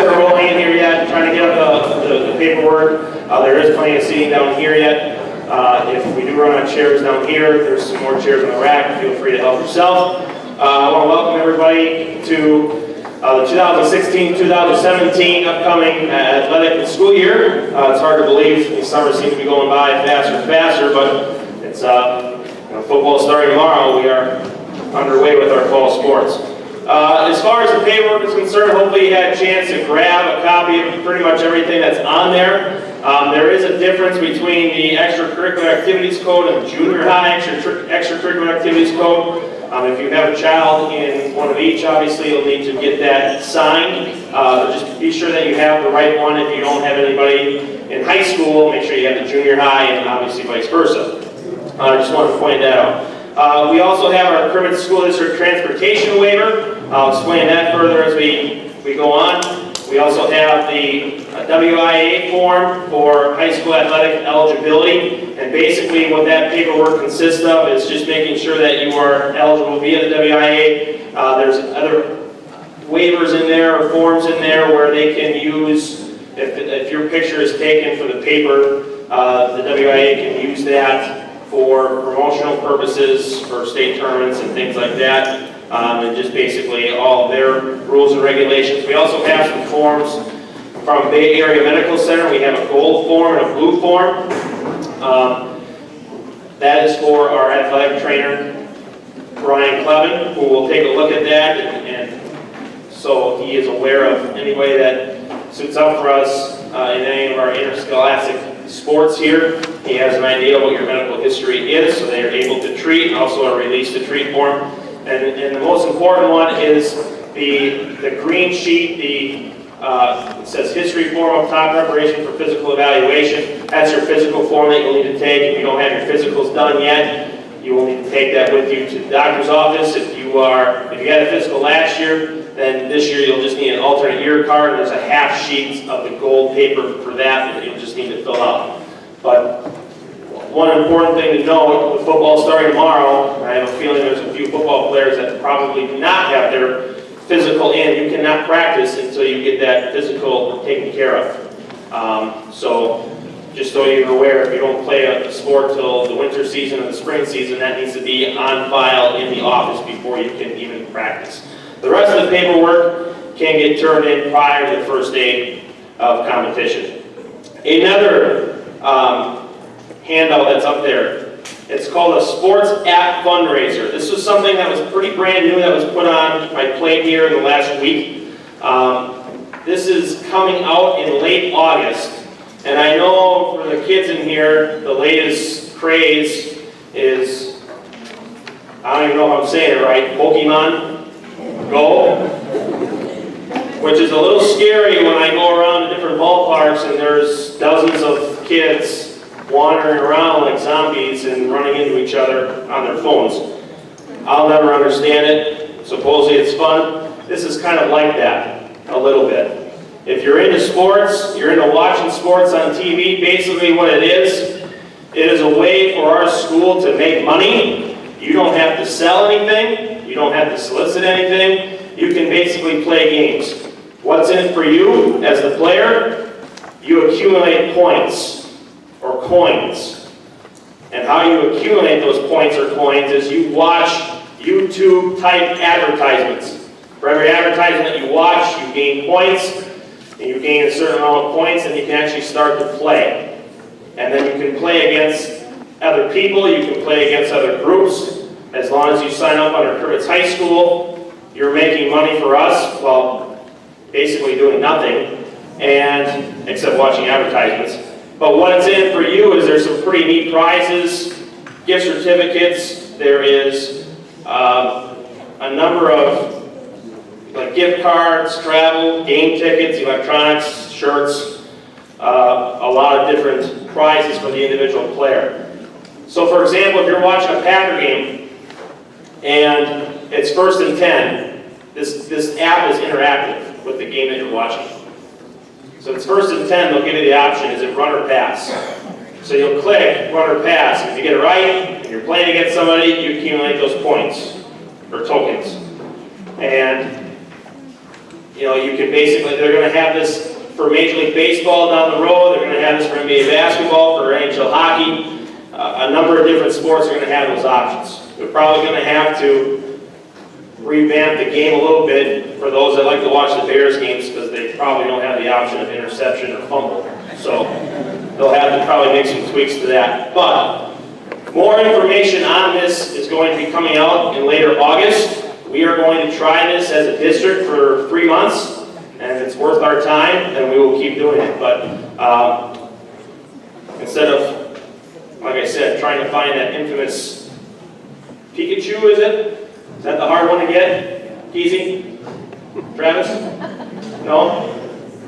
started rolling in here yet, trying to get up the paperwork. There is plenty of seating down here yet. If we do run out of chairs down here, there's some more chairs on the rack. Feel free to help yourself. I want to welcome everybody to the 2016-2017 upcoming athletic school year. It's hard to believe. These summers seem to be going by faster and faster, but it's football starting tomorrow. We are underway with our fall sports. As far as the paperwork is concerned, hopefully you had a chance to grab a copy of pretty much everything that's on there. There is a difference between the extracurricular activities code and the junior high extracurricular activities code. If you have a child in one of each, obviously you'll need to get that signed. But just be sure that you have the right one. If you don't have anybody in high school, make sure you have the junior high, and obviously vice versa. I just wanted to point that out. We also have our Kermit School District Transportation Waiver. I'll explain that further as we go on. We also have the WIA form for high school athletic eligibility. And basically what that paperwork consists of is just making sure that you are eligible via the WIA. There's other waivers in there or forms in there where they can use, if your picture is taken for the paper, the WIA can use that for promotional purposes, for state tournaments and things like that, and just basically all of their rules and regulations. We also have some forms from Bay Area Medical Center. We have a gold form and a blue form. That is for our athletic trainer, Brian Clevin, who will take a look at that, and so he is aware of anybody that suits up for us in any of our interscholastic sports here. He has an idea of what your medical history is, so they are able to treat, and also a release to treat form. And the most important one is the green sheet, it says history form up top, preparation for physical evaluation. That's your physical form that you'll need to take. If you don't have your physicals done yet, you will need to take that with you to the doctor's office. If you had a physical last year, then this year you'll just need an alternate year card. There's a half sheet of the gold paper for that you'll just need to fill out. But one important thing to know, with football starting tomorrow, I have a feeling there's a few football players that probably do not have their physical in. You cannot practice until you get that physical taken care of. So just so you're aware, if you don't play a sport till the winter season or the spring season, that needs to be on file in the office before you can even practice. The rest of the paperwork can get turned in prior to the first day of competition. Another handout that's up there, it's called a Sports App Fundraiser. This was something that was pretty brand new that was put on my plate here in the last week. This is coming out in late August, and I know for the kids in here, the latest craze is, I don't even know if I'm saying it right, Pokemon Go, which is a little scary when I go around to different ballparks and there's dozens of kids wandering around like zombies and running into each other on their phones. I'll never understand it. Supposedly it's fun. This is kind of like that, a little bit. If you're into sports, you're into watching sports on TV, basically what it is a way for our school to make money. You don't have to sell anything. You don't have to solicit anything. You can basically play games. What's in it for you as the player? You accumulate points or coins. And how you accumulate those points or coins is you watch YouTube type advertisements. For every advertisement that you watch, you gain points, and you gain a certain amount of points, and you can actually start to play. And then you can play against other people, you can play against other groups. As long as you sign up under Curricular High School, you're making money for us, well, basically doing nothing, and except watching advertisements. But what it's in for you is there's some pretty neat prizes, gift certificates. There is a number of like gift cards, travel, game tickets, electronics, shirts, a lot of different prizes for the individual player. So for example, if you're watching a Packer game and it's 1st and 10, this app is interactive with the game that you're watching. So if it's 1st and 10, they'll give you the option, is it run or pass? So you'll click run or pass. If you get it right, and you're playing against somebody, you accumulate those points or tokens. And you can basically, they're going to have this for Major League Baseball down the road, they're going to have this for NBA basketball, for NHL hockey, a number of different sports are going to have those options. We're probably going to have to revamp the game a little bit for those that like to watch the Bears games because they probably don't have the option of interception or fumble. So they'll have to probably make some tweaks to that. But more information on this is going to be coming out in later August. We are going to try this as a district for 3 months, and if it's worth our time, then we will keep doing it. But instead of, like I said, trying to find that infamous Pikachu, is it? Is that the hard one to get? Easy? Travis? No?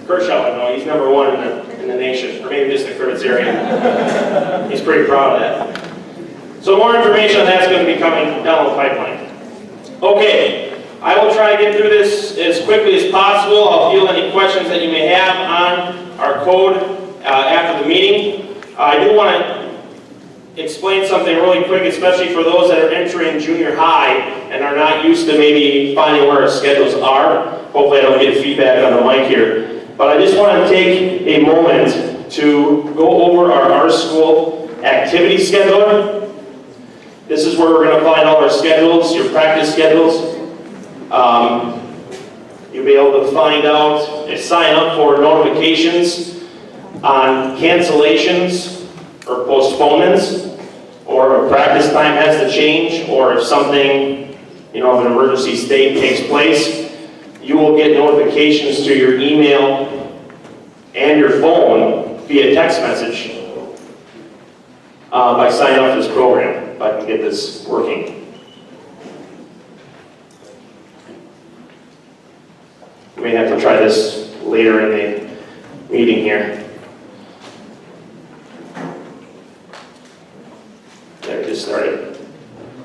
Kershaw, no, he's number 1 in the nation, or maybe just the Curtis area. He's pretty proud of that. So more information on that's going to be coming down the pipeline. Okay, I will try to get through this as quickly as possible. I'll field any questions that you may have on our code after the meeting. I do want to explain something really quick, especially for those that are entering junior high and are not used to maybe finding where our schedules are. Hopefully I don't get feedback on the mic here. But I just want to take a moment to go over our school activity scheduler. This is where we're going to find all our schedules, your practice schedules. You'll be able to find out and sign up for notifications on cancellations or postponements, or if practice time has to change, or if something, of an emergency state takes place. You will get notifications to your email and your phone via text message by signing up for this program. If I can get this working. We may have to try this later in the meeting here. There, it just started.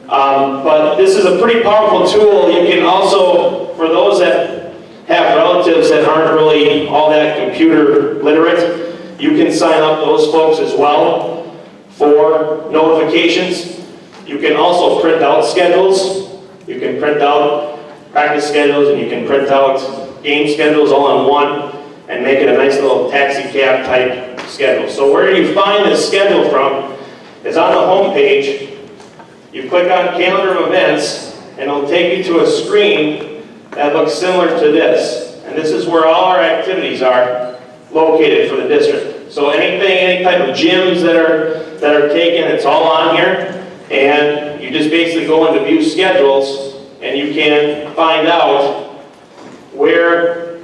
But this is a pretty powerful tool. You can also, for those that have relatives that aren't really all that computer literate, you can sign up those folks as well for notifications. You can also print out schedules. You can print out practice schedules, and you can print out game schedules all in one and make it a nice little taxi cab type schedule. So where you find this schedule from is on the home page. You click on calendar of events, and it'll take you to a screen that looks similar to this. And this is where all our activities are located for the district. So any type of gyms that are taken, it's all on here. And you just basically go into view schedules, and you can find out where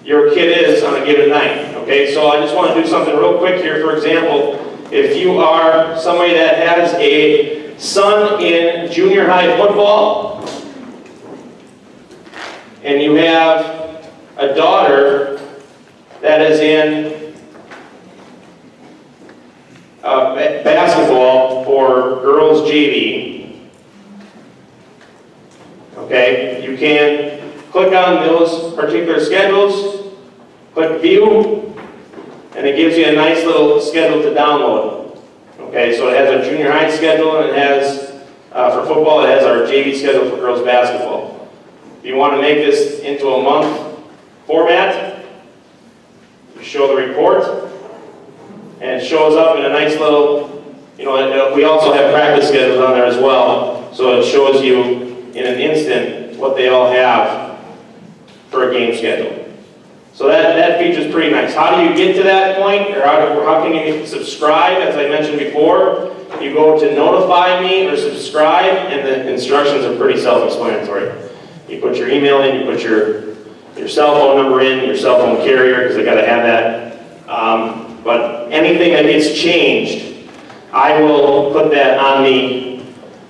your kid is on a given night. Okay, so I just want to do something real quick here. For example, if you are somebody that has a son in junior high football, and you have a daughter that is in basketball for girls JV. Okay, you can click on those particular schedules, click view, and it gives you a nice little schedule to download. Okay, so it has our junior high schedule, and it has, for football, it has our JV schedule for girls basketball. If you want to make this into a month format, you show the report, and it shows up in a nice little, we also have practice schedules on there as well, so it shows you in an instant what they all have for a game schedule. So that feature is pretty nice. How do you get to that point, or how can you subscribe? As I mentioned before, you go to notify me or subscribe, and the instructions are pretty self-explanatory. You put your email in, you put your cell phone number in, your cell phone carrier, because I got to have that. But anything that gets changed, I will put that on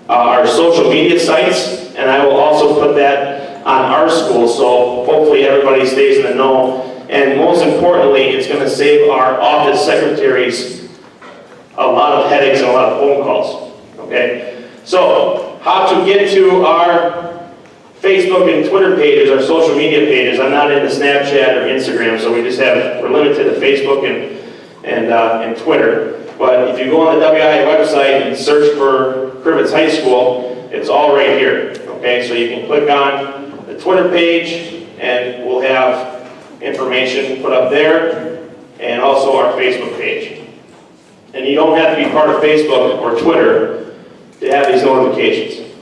our social media sites, and I will also put that on our school, so hopefully everybody stays in the know. And most importantly, it's going to save our office secretaries a lot of headaches and a lot of phone calls. Okay? So, how to get to our Facebook and Twitter pages, our social media pages. I'm not into Snapchat or Instagram, so we're limited to Facebook and Twitter. But if you go on the WIA website and search for Crivets High School, it's all right here. Okay, so you can click on the Twitter page, and we'll have information put up there, and also our Facebook page. And you don't have to be part of Facebook or Twitter to have these notifications.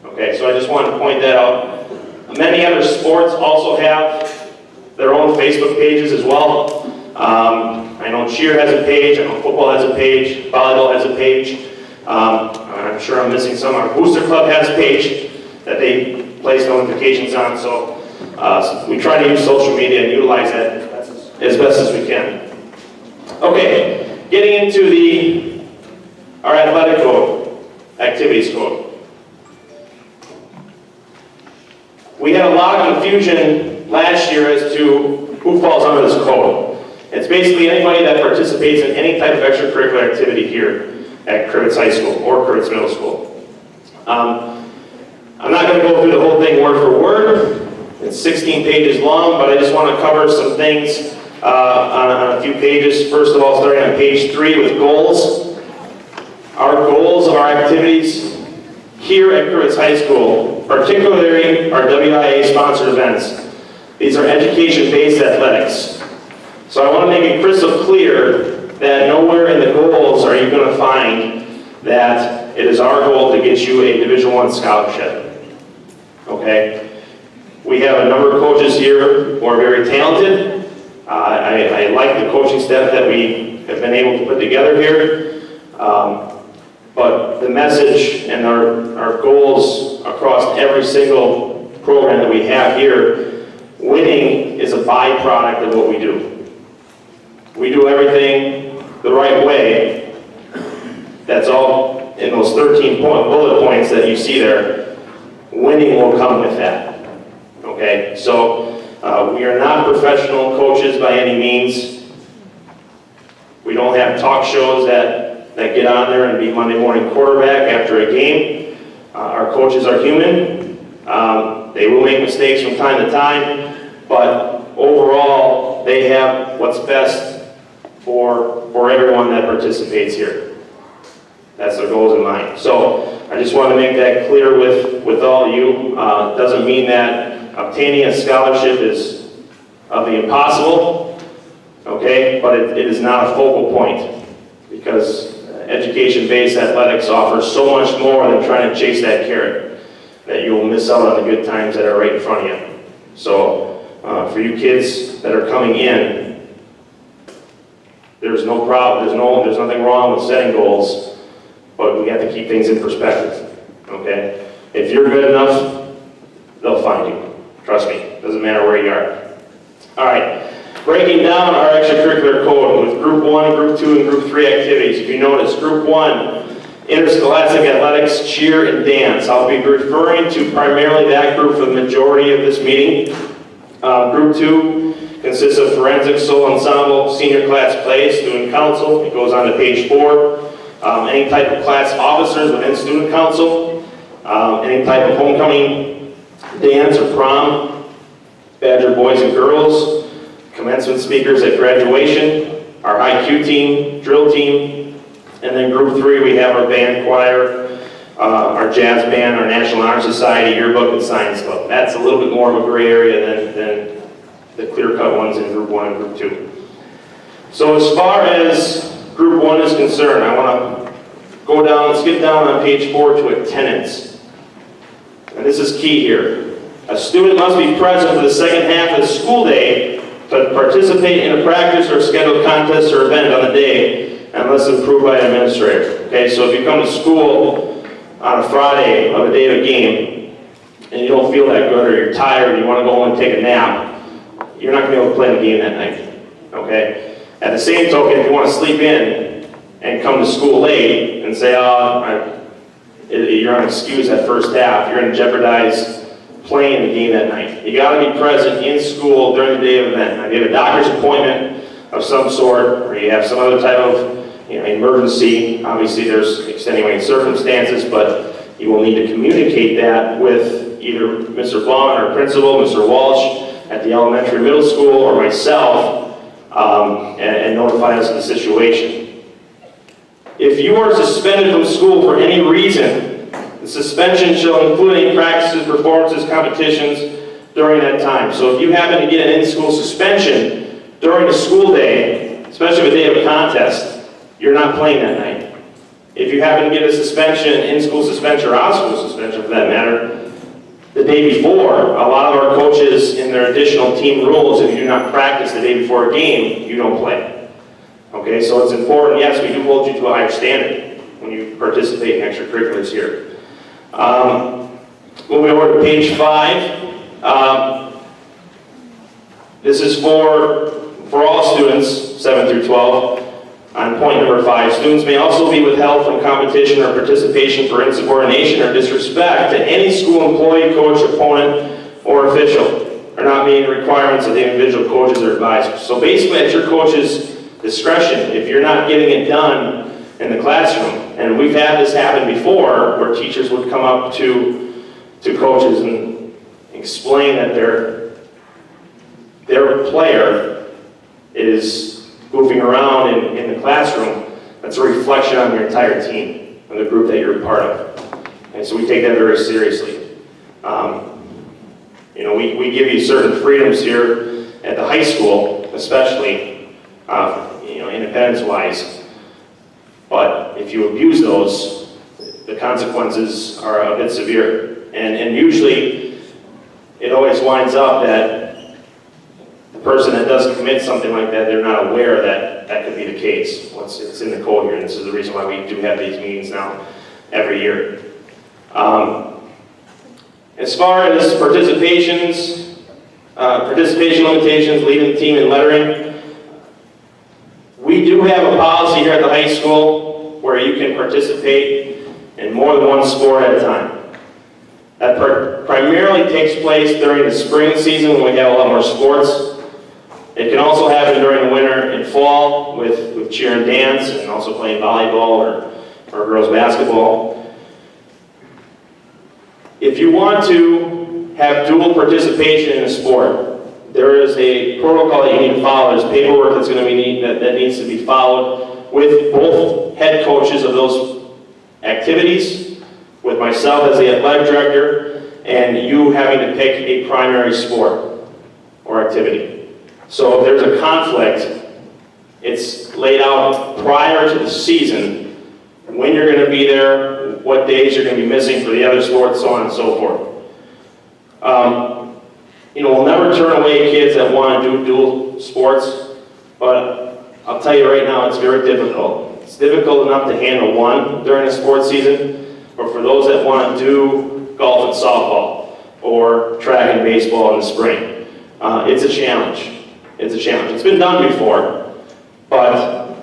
Okay, so I just wanted to point that out. Many other sports also have their own Facebook pages as well. I know cheer has a page, I know football has a page, volleyball has a page. I'm sure I'm missing some. Our Booster Club has a page that they place notifications on, so we try to use social media and utilize that as best as we can. Okay, getting into our athletic code, activities code. We had a lot of confusion last year as to who falls under this code. It's basically anybody that participates in any type of extracurricular activity here at Crivets High School or Crivets Middle School. I'm not going to go through the whole thing word for word. It's 16 pages long, but I just want to cover some things on a few pages. First of all, starting on page 3 with goals. Our goals of our activities here at Crivets High School, particularly our WIA-sponsored events. These are education-based athletics. So I want to make it crystal clear that nowhere in the goals are you going to find that it is our goal to get you a Division I scholarship. Okay? We have a number of coaches here who are very talented. I like the coaching staff that we have been able to put together here. But the message and our goals across every single program that we have here, winning is a byproduct of what we do. We do everything the right way. That's all in those 13 bullet points that you see there. Winning will come with that. Okay, so we are not professional coaches by any means. We don't have talk shows that get on there and be Monday morning quarterback after a game. Our coaches are human. They will make mistakes from time to time, but overall, they have what's best for everyone that participates here. That's their goals in mind. So I just want to make that clear with all of you. It doesn't mean that obtaining a scholarship is of the impossible, okay? But it is not a focal point, because education-based athletics offers so much more than trying to chase that carrot, that you will miss out on the good times that are right in front of you. So for you kids that are coming in, there's no problem, there's nothing wrong with setting goals, but we have to keep things in perspective, okay? If you're good enough, they'll find you. Trust me, doesn't matter where you are. All right, breaking down our extracurricular code with Group 1, Group 2, and Group 3 activities. If you notice, Group 1, interscholastic athletics, cheer, and dance. I'll be referring to primarily that group for the majority of this meeting. Group 2 consists of forensic, soul ensemble, senior class play, student council. It goes on to page 4. Any type of class officers within student council. Any type of homecoming dance or prom. Badger boys and girls. Commencement speakers at graduation. Our IQ team, drill team. And then Group 3, we have our band choir, our jazz band, our National Honor Society, yearbook, and science club. That's a little bit more of a gray area than the clear-cut ones in Group 1 and Group 2. So as far as Group 1 is concerned, I want to skip down on page 4 to attendance. And this is key here. A student must be present for the second half of the school day to participate in a practice or scheduled contest or event on the day, unless approved by an administrator. Okay, so if you come to school on a Friday of a day of a game, and you don't feel that good, or you're tired, and you want to go home and take a nap, you're not going to be able to play the game that night. Okay? At the same token, if you want to sleep in and come to school late and say, you're unexcused that first half, you're going to jeopardize playing the game that night. You got to be present in school during the day of event. Now, if you have a doctor's appointment of some sort, or you have some other type of emergency, obviously there's extenuating circumstances, but you will need to communicate that with either Mr. Vaughn, our principal, Mr. Walsh at the elementary middle school, or myself, and notify us of the situation. If you are suspended from school for any reason, the suspension shall include any practices, performances, competitions, during that time. So if you happen to get an in-school suspension during the school day, especially the day of a contest, you're not playing that night. If you happen to get a suspension, in-school suspension or out-of-school suspension for that matter, the day before, a lot of our coaches in their additional team rules, if you do not practice the day before a game, you don't play. Okay, so it's important, yes, we do hold you to a higher standard when you participate in extracurriculars here. Moving over to page 5. This is for all students, 7 through 12. On point number 5, students may also be withheld from competition or participation for insubordination or disrespect to any school employee, coach, opponent, or official, or not meeting the requirements of the individual coaches or advisors. So basically, at your coach's discretion, if you're not getting it done in the classroom, and we've had this happen before, where teachers would come up to coaches and explain that their player is goofing around in the classroom, that's a reflection on your entire team, and the group that you're a part of. And so we take that very seriously. We give you certain freedoms here at the high school, especially, independence-wise. But if you abuse those, the consequences are a bit severe. And usually, it always winds up that the person that does commit something like that, they're not aware that that could be the case. It's in the code here, and this is the reason why we do have these meetings now every year. As far as participation limitations, leading the team in lettering, we do have a policy here at the high school where you can participate in more than one sport at a time. That primarily takes place during the spring season when we have a lot more sports. It can also happen during the winter and fall with cheer and dance, and also playing volleyball or girls basketball. If you want to have dual participation in a sport, there is a protocol that you need to follow. There's paperwork that's going to be that needs to be followed with both head coaches of those activities, with myself as the athletic director, and you having to pick a primary sport or activity. So if there's a conflict, it's laid out prior to the season when you're going to be there, what days you're going to be missing for the other sports, so on and so forth. We'll never turn away kids that want to do dual sports, but I'll tell you right now, it's very difficult. It's difficult enough to handle one during the sports season, but for those that want to do golf and softball, or track and baseball in the spring, it's a challenge. It's a challenge. It's been done before, but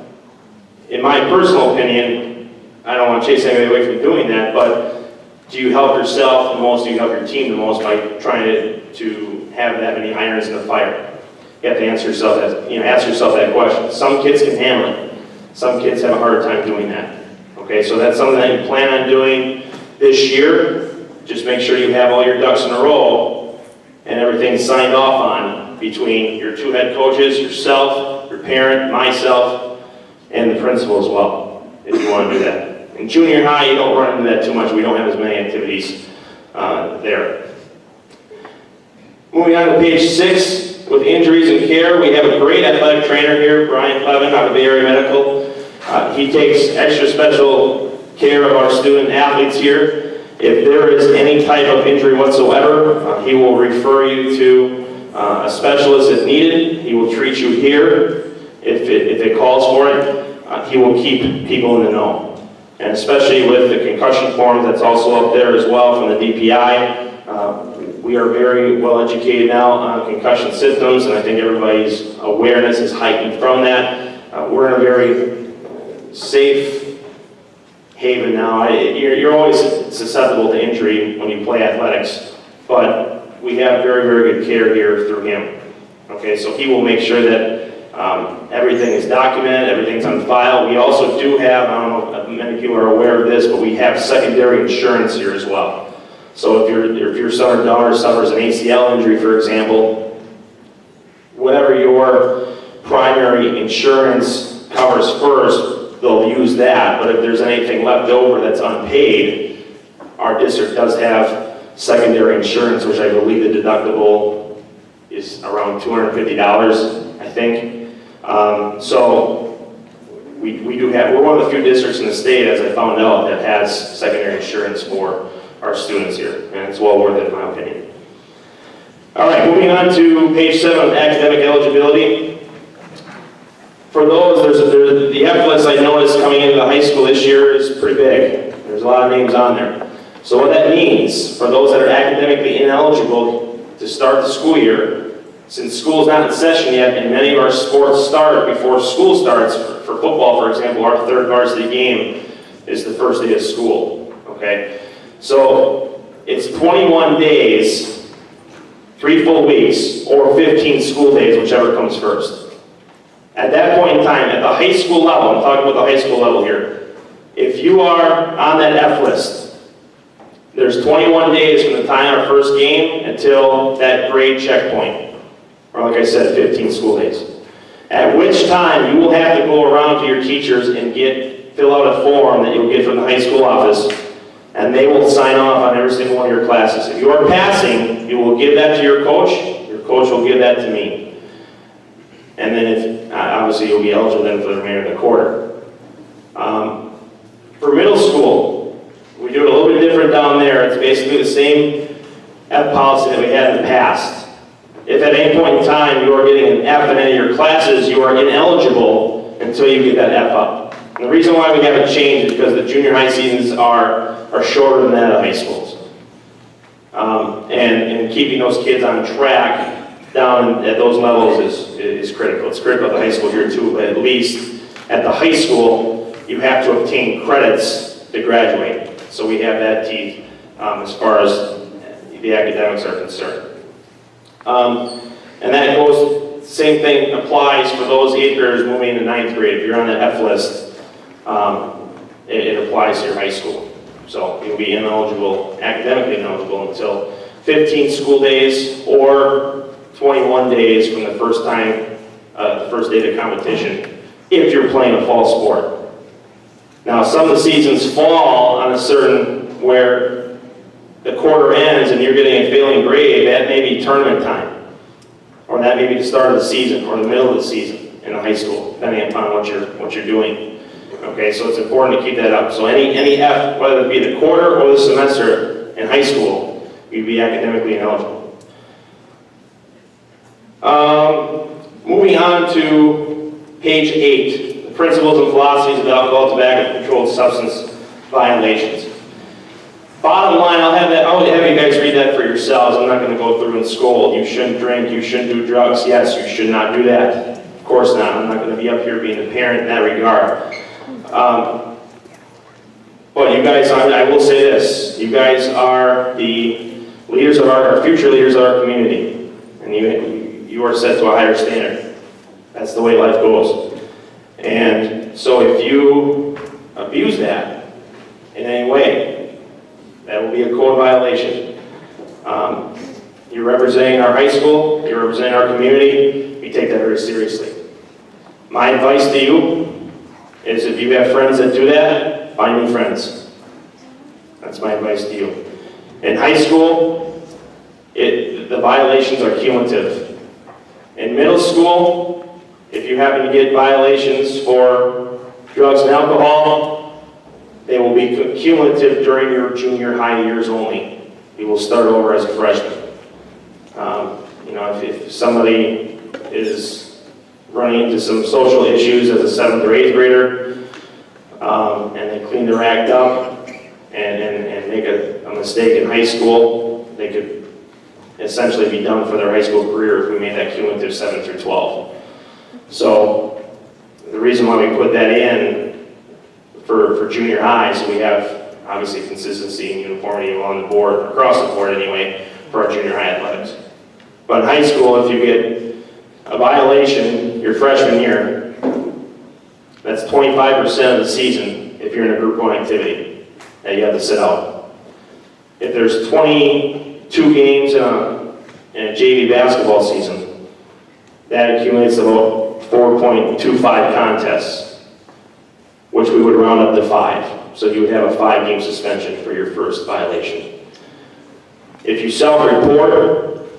in my personal opinion, I don't want to chase anybody away from doing that, but do you help yourself the most, do you help your team the most by trying to have that many irons in the fire? You have to ask yourself that question. Some kids can handle it. Some kids have a harder time doing that. Okay, so that's something that you plan on doing this year. Just make sure you have all your ducks in a row and everything's signed off on between your two head coaches, yourself, your parent, myself, and the principal as well, if you want to do that. In junior high, you don't run into that too much. We don't have as many activities there. Moving on to page 6, with injuries and care, we have a great athletic trainer here, Brian Clevin, out of Bay Area Medical. He takes extra special care of our student athletes here. If there is any type of injury whatsoever, he will refer you to a specialist if needed. He will treat you here if it calls for it. He will keep people in the know. And especially with the concussion forms that's also up there as well from the DPI. We are very well educated now on concussion symptoms, and I think everybody's awareness is heightened from that. We're in a very safe haven now. You're always susceptible to injury when you play athletics, but we have very, very good care here through him. Okay, so he will make sure that everything is documented, everything's on file. We also do have, I don't know if many people are aware of this, but we have secondary insurance here as well. So if your son or daughter suffers an ACL injury, for example, whatever your primary insurance covers first, they'll use that. But if there's anything left over that's unpaid, our district does have secondary insurance, which I believe the deductible is around $250, I think. So we do have, we're one of the few districts in the state, as I found out, that has secondary insurance for our students here, and it's well worth it in my opinion. All right, moving on to page 7, academic eligibility. For those, the FLS I noticed coming into the high school this year is pretty big. There's a lot of names on there. So what that means, for those that are academically ineligible to start the school year, since school's not in session yet and many of our sports start before school starts, for football, for example, our third varsity game is the first day of school, okay? So it's 21 days, 3 full weeks, or 15 school days, whichever comes first. At that point in time, at the high school level, I'm talking about the high school level here, if you are on that F list, there's 21 days from the time of our first game until that grade checkpoint, or like I said, 15 school days. At which time you will have to go around to your teachers and fill out a form that you'll get from the high school office, and they will sign off on every single one of your classes. If you are passing, you will give that to your coach will give that to me. And then obviously you'll be eligible then for the remainder of the quarter. For middle school, we do it a little bit different down there. It's basically the same F policy that we had in the past. If at any point in time you are getting an F in any of your classes, you are ineligible until you get that F up. And the reason why we haven't changed is because the junior high seasons are shorter than that of high schools. And keeping those kids on track down at those levels is critical. It's critical at the high school here too, but at least at the high school, you have to obtain credits to graduate. So we have that teeth as far as the academics are concerned. And that goes, same thing applies for those 8th graders moving into 9th grade. If you're on the F list, it applies to your high school. So you'll be ineligible, academically ineligible until 15 school days or 21 days from the first time, the first day of the competition, if you're playing a fall sport. Now, some of the seasons fall on a certain, where the quarter ends and you're getting a failing grade, that may be tournament time. Or that may be the start of the season, or the middle of the season in a high school, depending upon what you're doing. Okay, so it's important to keep that up. So any F, whether it be the quarter or the semester in high school, you'd be academically ineligible. Moving on to page 8, the principles and philosophies of alcohol, tobacco, and controlled substance violations. Bottom line, I'll have you guys read that for yourselves. I'm not going to go through and scold. You shouldn't drink, you shouldn't do drugs. Yes, you should not do that. Of course not. I'm not going to be up here being a parent in that regard. But you guys, I will say this, you guys are the leaders of our future leaders of our community. And you are set to a higher standard. That's the way life goes. And so if you abuse that in any way, that will be a code violation. You're representing our high school, you're representing our community, we take that very seriously. My advice to you is if you have friends that do that, find new friends. That's my advice to you. In high school, the violations are cumulative. In middle school, if you happen to get violations for drugs and alcohol, they will be cumulative during your junior high years only. You will start over as a freshman. If somebody is running into some social issues as a 7th or 8th grader, and they clean their act up and make a mistake in high school, they could essentially be done for their high school career if we made that cumulative 7 through 12. So the reason why we put that in for junior high, so we have obviously consistency and uniformity along the board, across the board anyway, for our junior high athletics. But in high school, if you get a violation your freshman year, that's 25% of the season if you're in a Group 1 activity that you have to sit out. If there's 22 games in a JV basketball season, that accumulates to about 4.25 contests, which we would round up to 5. So you would have a 5-game suspension for your first violation. If you self-report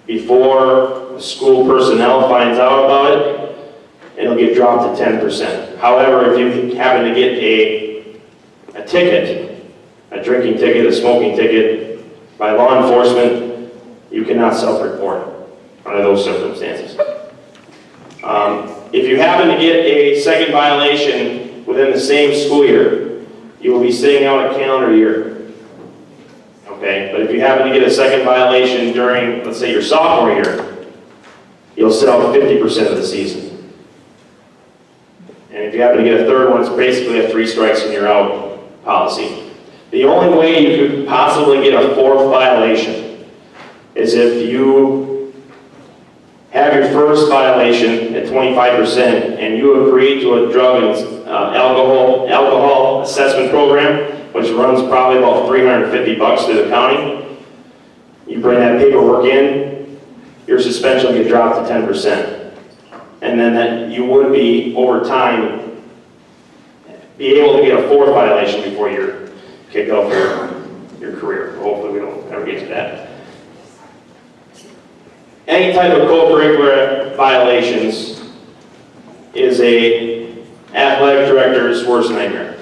before the school personnel finds out about it, it'll get dropped to 10%. However, if you happen to get a ticket, a drinking ticket, a smoking ticket by law enforcement, you cannot self-report under those circumstances. If you happen to get a second violation within the same school year, you will be sitting out a calendar year. Okay, but if you happen to get a second violation during, let's say, your sophomore year, you'll sit out 50% of the season. And if you happen to get a third one, it's basically a 3 strikes and you're out policy. The only way you could possibly get a 4th violation is if you have your first violation at 25% and you agree to a drug and alcohol assessment program, which runs probably about $350 to the county. You bring that paperwork in, your suspension will get dropped to 10%. And then that you would be, over time, be able to get a 4th violation before you're kicked off your career. Hopefully we don't ever get to that. Any type of co-curricular violations is a athletic director's worst nightmare.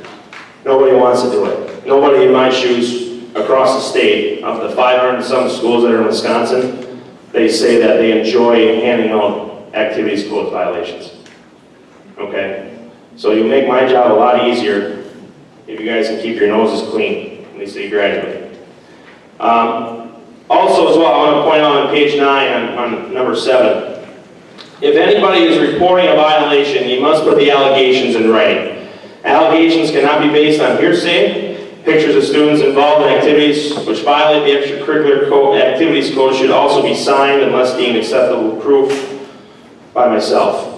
Nobody wants to do it. Nobody in my shoes across the state, of the 500 and some schools that are in Wisconsin, they say that they enjoy handing out activities code violations. Okay? So you make my job a lot easier if you guys can keep your noses clean, at least till you graduate. Also as well, I want to point out on page 9 on number 7, if anybody is reporting a violation, you must put the allegations in writing. Allegations cannot be based on hearsay. Pictures of students involved in activities which violate the extracurricular activities code should also be signed unless deemed acceptable proof by myself.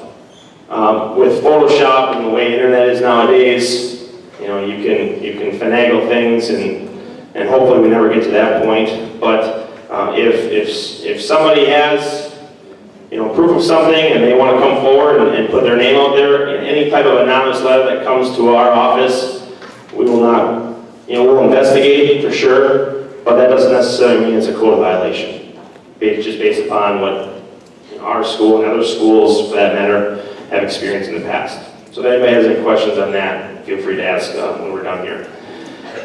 With Photoshop and the way the internet is nowadays, you know, you can finagle things and hopefully we never get to that point. But if somebody has, you know, proof of something and they want to come forward and put their name out there in any type of anonymous letter that comes to our office, we will not, you know, we'll investigate for sure, but that doesn't necessarily mean it's a code violation. It's just based upon what, you know, our school and other schools, for that matter, have experienced in the past. So if anybody has any questions on that, feel free to ask when we're done here.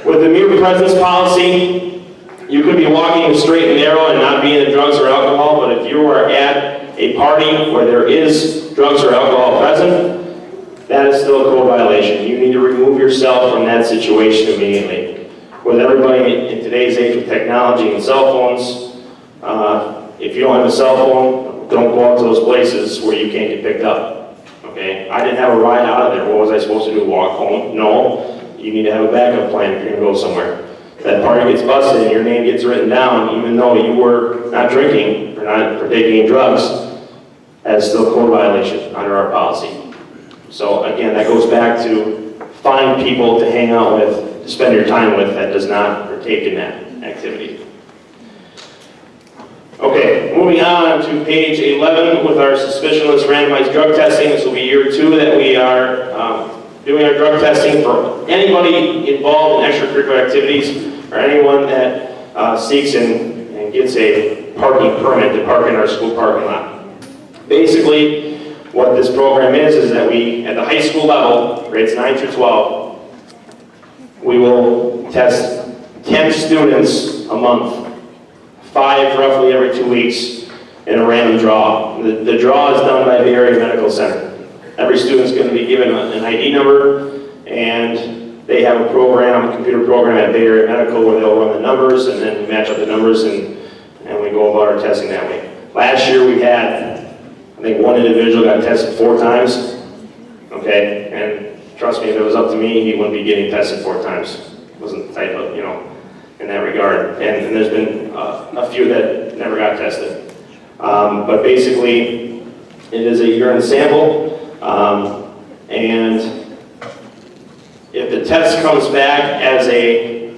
With the mere presence policy, you could be walking the straight and narrow and not be into drugs or alcohol, but if you are at a party where there is drugs or alcohol present, that is still a code violation. You need to remove yourself from that situation immediately. With everybody in today's age with technology and cell phones, if you don't have a cell phone, don't go out to those places where you can't get picked up. Okay? I didn't have a ride out of there. What was I supposed to do? Walk home? No. You need to have a backup plan if you're going to go somewhere. That party gets busted and your name gets written down, even though you were not drinking or not partaking in drugs, that is still a code violation under our policy. So again, that goes back to find people to hang out with, to spend your time with that does not partake in that activity. Okay, moving on to page 11 with our suspicionless randomized drug testing. This will be year 2 that we are doing our drug testing for anybody involved in extracurricular activities or anyone that seeks and gets a parking permit to park in our school parking lot. Basically, what this program is that we, at the high school level, grades 9 through 12, we will test 10 students a month, 5 roughly every 2 weeks, in a random draw. The draw is done by the Area Medical Center. Every student's going to be given an ID number, and they have a program, a computer program at Bay Area Medical where they'll run the numbers, and then we match up the numbers, and we go about our testing that way. Last year we had, I think, one individual got tested 4 times, okay, and trust me, if it was up to me, he wouldn't be getting tested 4 times. It wasn't the type of, you know, in that regard. And there's been a few that never got tested. But basically, it is a urine sample. And if the test comes back as a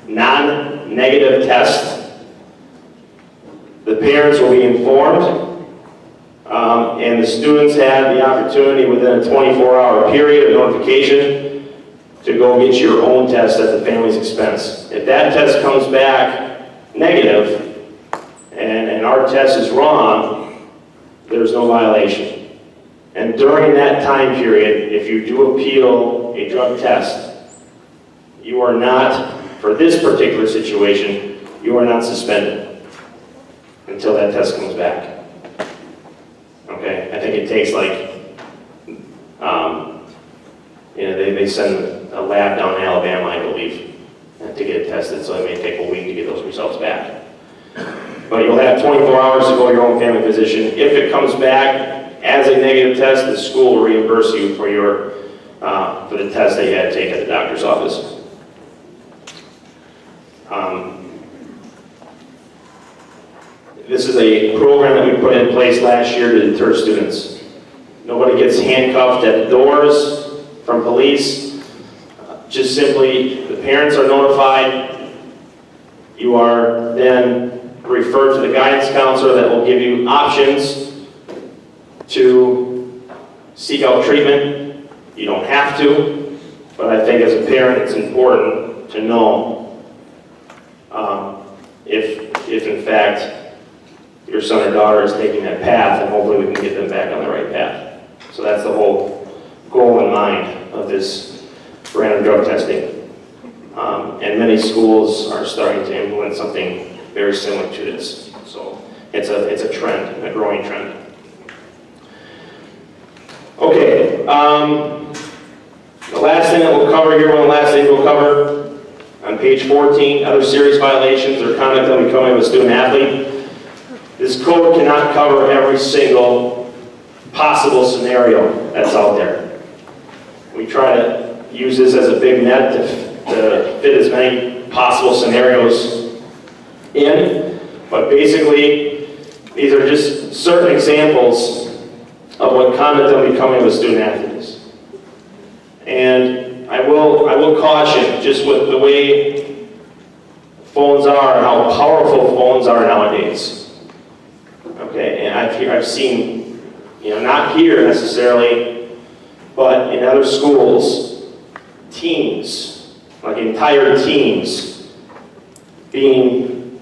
non-negative test, the parents will be informed, and the students have the opportunity within a 24-hour period of notification to go get your own test at the family's expense. If that test comes back negative, and our test is wrong, there's no violation. And during that time period, if you do appeal a drug test, you are not, for this particular situation, you are not suspended until that test comes back. Okay, I think it takes like, they send a lab down in Alabama, I believe, to get it tested, so it may take a week to get those results back. But you'll have 24 hours to go to your own family physician. If it comes back as a negative test, the school will reimburse you for for the test that you had to take at the doctor's office. This is a program that we put in place last year to deter students. Nobody gets handcuffed at the doors from police. Just simply, the parents are notified. You are then referred to the guidance counselor that will give you options to seek out treatment. You don't have to, but I think as a parent it's important to know if in fact your son or daughter is taking that path, and hopefully we can get them back on the right path. So that's the whole goal in mind of this random drug testing. And many schools are starting to implement something very similar to this. So it's a trend, a growing trend. Okay, the last thing that we'll cover here, one of the last things we'll cover on page 14, other serious violations or conduct unbecoming of a student athlete. This code cannot cover every single possible scenario that's out there. We try to use this as a big net to fit as many possible scenarios in, but basically these are just certain examples of what conduct unbecoming of a student athlete is. And I will caution, just with the way phones are and how powerful phones are nowadays. Okay, and I've seen, not here necessarily, but in other schools, teams, like entire teams, being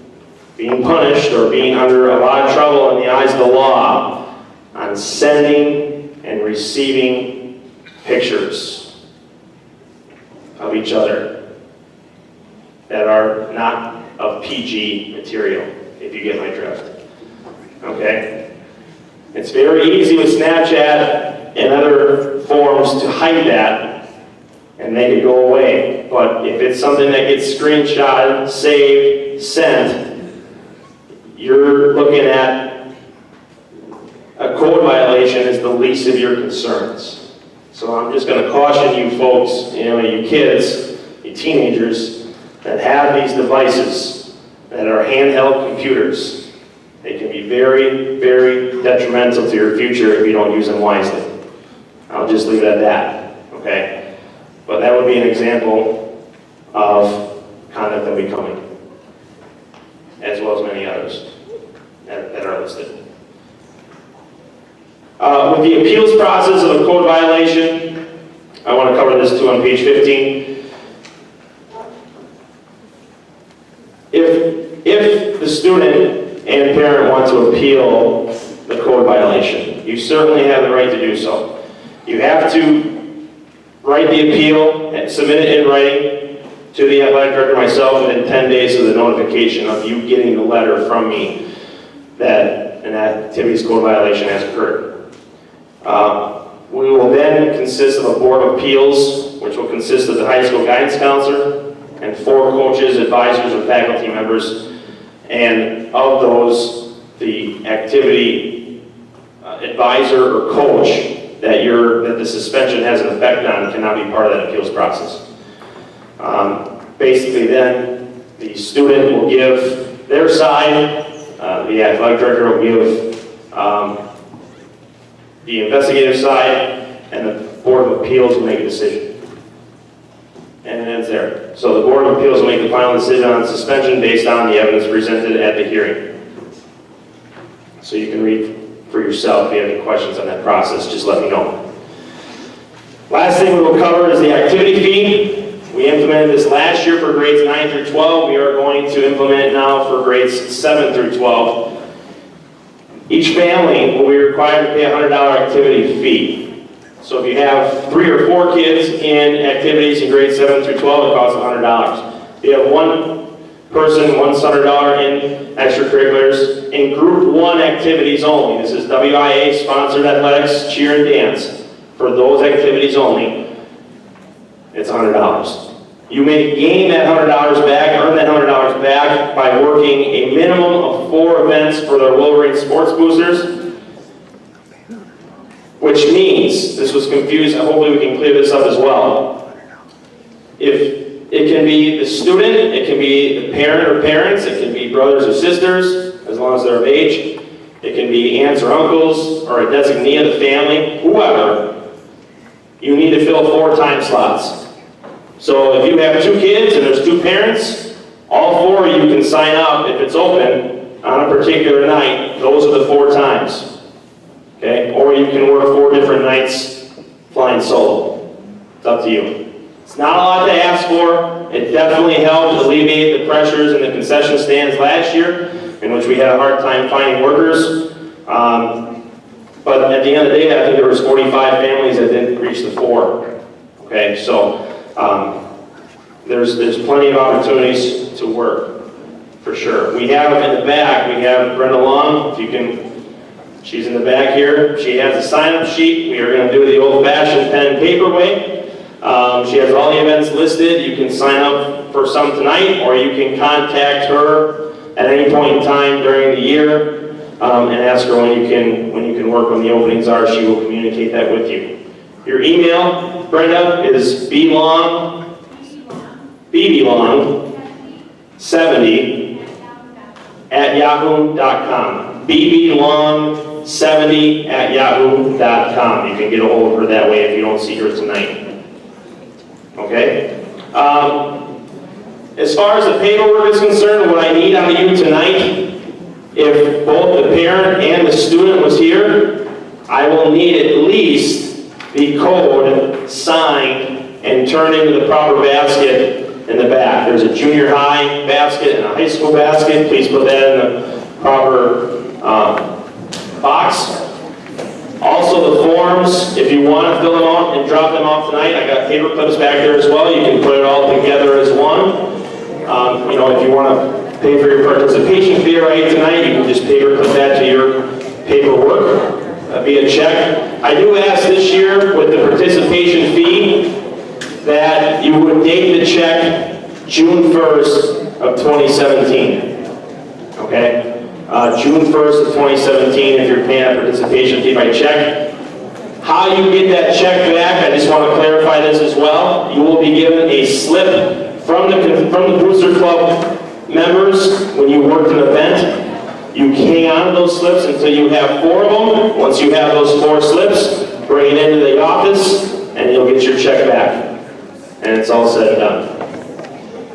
punished or being under a lot of trouble in the eyes of the law on sending and receiving pictures of each other that are not of PG material, if you get my drift. Okay? It's very easy with Snapchat and other forms to hide that and make it go away. But if it's something that gets screenshotted, saved, sent, you're looking at a code violation is the least of your concerns. So I'm just going to caution you folks, you kids, you teenagers that have these devices that are handheld computers. They can be very, very detrimental to your future if you don't use them wisely. I'll just leave it at that, okay? But that would be an example of conduct unbecoming, as well as many others that are listed. With the appeals process of a code violation, I want to cover this too on page 15. If the student and parent want to appeal the code violation, you certainly have the right to do so. You have to write the appeal and submit it in writing to the athletic director myself within 10 days of the notification of you getting the letter from me that an activities code violation has occurred. We will then consist of a board of appeals, which will consist of the high school guidance counselor and 4 coaches, advisors, and faculty members. And of those, the activity advisor or coach that the suspension has an effect on cannot be part of that appeals process. Basically then, the student will give their side, the athletic director will give the investigative side, and the Board of Appeals will make a decision. And it ends there. So the Board of Appeals will make the final decision on suspension based on the evidence presented at the hearing. So you can read for yourself. If you have any questions on that process, just let me know. Last thing we will cover is the activity fee. We implemented this last year for grades 9 through 12. We are going to implement it now for grades 7 through 12. Each family will be required to pay a $100 activity fee. So if you have 3 or 4 kids in activities in grades 7 through 12, it costs $100. If you have one person, $100 in extracurriculars, in group 1 activities only. This is WIA sponsored athletics, cheer and dance. For those activities only, it's $100. You may gain that $100 back, earn that $100 back by working a minimum of 4 events for their Wolverine Sports Boosters, which means, this was confused, hopefully we can clear this up as well. If it can be the student, it can be the parent or parents, it can be brothers or sisters, as long as they're of age. It can be aunts or uncles, or a designee of the family, whoever. You need to fill 4 time slots. So if you have 2 kids and there's 2 parents, all 4 of you can sign up if it's open on a particular night. Those are the 4 times. Okay? Or you can work 4 different nights flying solo. It's up to you. It's not a lot to ask for. It definitely helped alleviate the pressures in the concession stands last year, in which we had a hard time finding workers. But at the end of the day, I think there was 45 families that didn't reach the 4. Okay, so there's plenty of opportunities to work, for sure. We have in the back, we have Brenda Long, if you can, she's in the back here. She has a sign-up sheet. We are going to do the old-fashioned pen and paper way. She has all the events listed. You can sign up for some tonight, or you can contact her at any point in time during the year and ask her when you can work, when the openings are. She will communicate that with you. Your email, Brenda, is bbelong70@yahoo.com. bbelong70@yahoo.com. You can get a hold of her that way if you don't see her tonight. Okay? As far as the paperwork is concerned, what I need out of you tonight, if both the parent and the student was here, I will need at least the code signed and turned into the proper basket in the back. There's a junior high basket and a high school basket. Please put that in the proper box. Also the forms, if you want to fill them out and drop them off tonight, I got paper clips back there as well. You can put it all together as one. If you want to pay for your participation fee right tonight, you can just paper clip that to your paperwork via check. I do ask this year with the participation fee that you would date the check June 1st of 2017. Okay? June 1st of 2017, if you're paying a participation fee by check. How you get that check back, I just want to clarify this as well. You will be given a slip from the Booster Club members when you worked an event. You hang on to those slips until you have 4 of them. Once you have those 4 slips, bring it into the office, and you'll get your check back. And it's all said and done.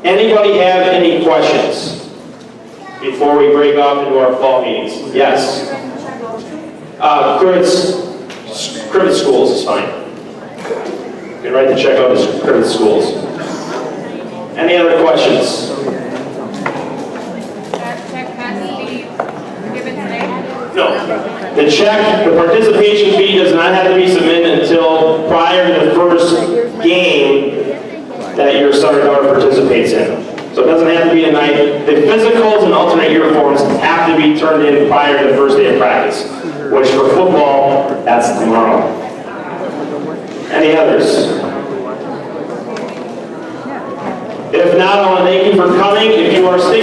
Anybody have any questions before we break off into our fall meetings? Yes. Crivet Schools is fine. You can write the check out to Crivet Schools. Any other questions? That check has to be given today? No. The check, the participation fee does not have to be submitted until prior to the first game that your son or daughter participates in. So it doesn't have to be tonight. The physicals and alternate uniforms have to be turned in prior to the first day of practice, which for football, that's tomorrow. Any others? If not, I want to thank you for coming. If you are still